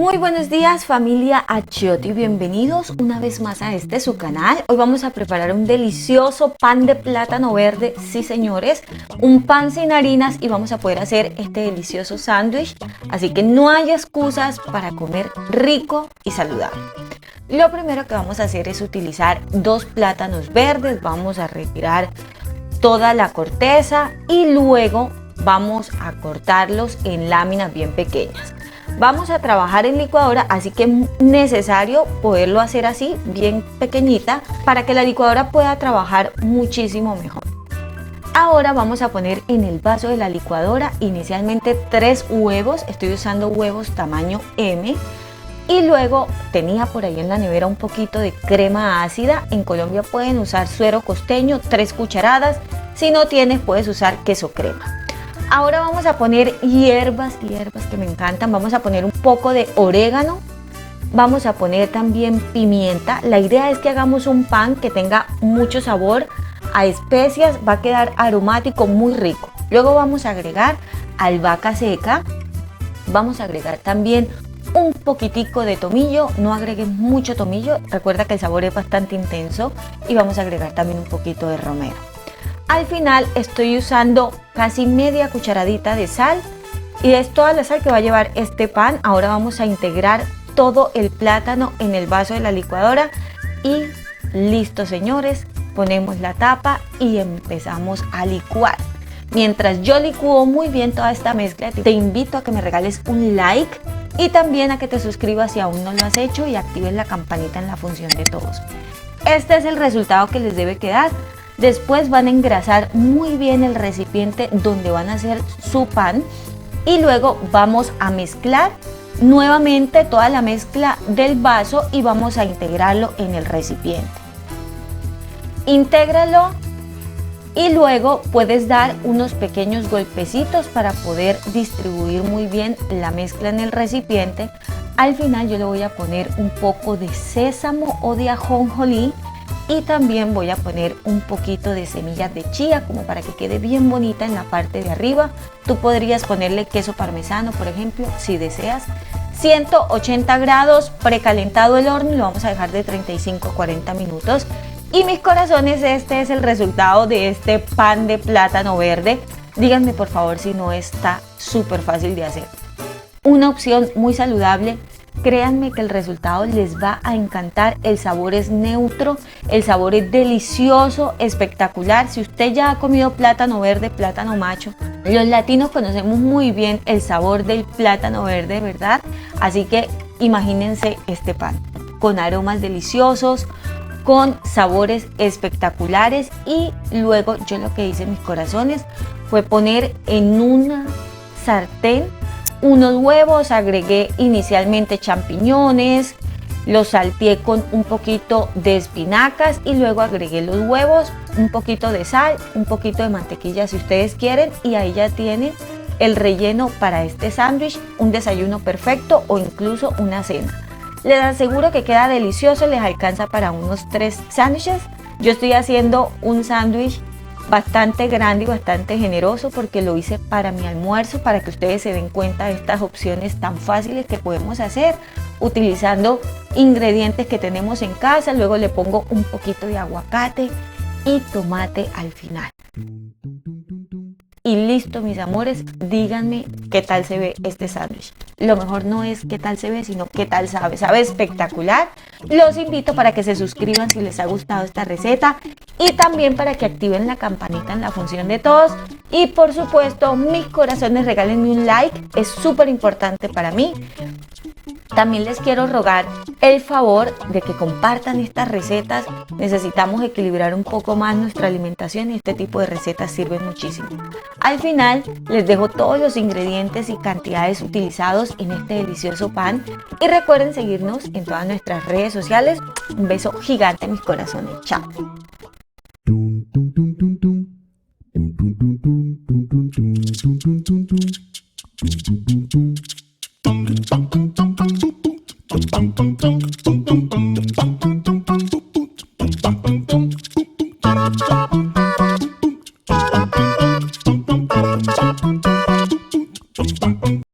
Muy buenos días familia Achiotti, bienvenidos una vez más a su canal. Hoy vamos a preparar un delicioso pan de plátano verde, sí señores, un pan sin harinas y vamos a poder hacer este delicioso sándwich, así que no hay excusas para comer rico y saludable. Lo primero que vamos a hacer es utilizar 2 plátanos verdes, vamos a retirar toda la corteza y luego vamos a cortarlos en láminas bien pequeñas. Vamos a trabajar en licuadora, así que es necesario poderlo hacer así, bien pequeñita, para que la licuadora pueda trabajar muchísimo mejor. Ahora vamos a poner en el vaso de la licuadora inicialmente 3 huevos, estoy usando huevos tamaño M. Y luego tenía por ahí en la nevera un poquito de crema ácida. En Colombia pueden usar suero costeño, 3 cucharadas. Si no tienes, puedes usar queso crema. Ahora vamos a poner hierbas que me encantan. Vamos a poner un poco de orégano. Vamos a poner también pimienta. La idea es que hagamos un pan que tenga mucho sabor a especias. Va a quedar aromático, muy rico. Luego vamos a agregar albahaca seca. Vamos a agregar también un poquitico de tomillo, no agregues mucho tomillo, recuerda que el sabor es bastante intenso, y vamos a agregar también un poquito de romero. Al final estoy usando casi media cucharadita de sal y es toda la sal que va a llevar este pan. Ahora vamos a integrar todo el plátano en el vaso de la licuadora y listo señores, ponemos la tapa y empezamos a licuar. Mientras yo licúo muy bien toda esta mezcla, te invito a que me regales un like y también a que te suscribas si aún no lo has hecho y actives la campanita en la función de todos. Este es el resultado que les debe quedar. Después van a engrasar muy bien el recipiente donde van a hacer su pan y luego vamos a mezclar nuevamente toda la mezcla del vaso y vamos a integrarlo en el recipiente. Intégralo y luego puedes dar unos pequeños golpecitos para poder distribuir muy bien la mezcla en el recipiente. Al final yo le voy a poner un poco de sésamo o de ajonjolí y también voy a poner un poquito de semillas de chía como para que quede bien bonita en la parte de arriba. Tú podrías ponerle queso parmesano, por ejemplo, si deseas. 180 grados, precalentado el horno y lo vamos a dejar de 35 a 40 minutos. Y mis corazones, este es el resultado de este pan de plátano verde. Díganme por favor si no está súper fácil de hacer. Una opción muy saludable. Créanme que el resultado les va a encantar. El sabor es neutro, el sabor es delicioso, espectacular. Si usted ya ha comido plátano verde, plátano macho, los latinos conocemos muy bien el sabor del plátano verde, ¿verdad? Así que imagínense este pan con aromas deliciosos, con sabores espectaculares. Y luego yo lo que hice, mis corazones, fue poner en una sartén unos huevos, agregué inicialmente champiñones, los salteé con un poquito de espinacas y luego agregué los huevos, un poquito de sal, un poquito de mantequilla si ustedes quieren, y ahí ya tienen el relleno para este sándwich, un desayuno perfecto o incluso una cena. Les aseguro que queda delicioso, les alcanza para unos 3 sándwiches. Yo estoy haciendo un sándwich bastante grande y bastante generoso porque lo hice para mi almuerzo, para que ustedes se den cuenta de estas opciones tan fáciles que podemos hacer utilizando ingredientes que tenemos en casa. Luego le pongo un poquito de aguacate y tomate al final. Y listo, mis amores, díganme qué tal se ve este sándwich. Lo mejor no es qué tal se ve, sino qué tal sabe. Sabe espectacular. Los invito para que se suscriban si les ha gustado esta receta y también para que activen la campanita en la función de todos. Y por supuesto, mis corazones, regálenme un like, es súper importante para mí. También les quiero rogar el favor de que compartan estas recetas. Necesitamos equilibrar un poco más nuestra alimentación y este tipo de recetas sirven muchísimo. Al final les dejo todos los ingredientes y cantidades utilizados en este delicioso pan. Y recuerden seguirnos en todas nuestras redes sociales. Un beso gigante, mis corazones. Chao.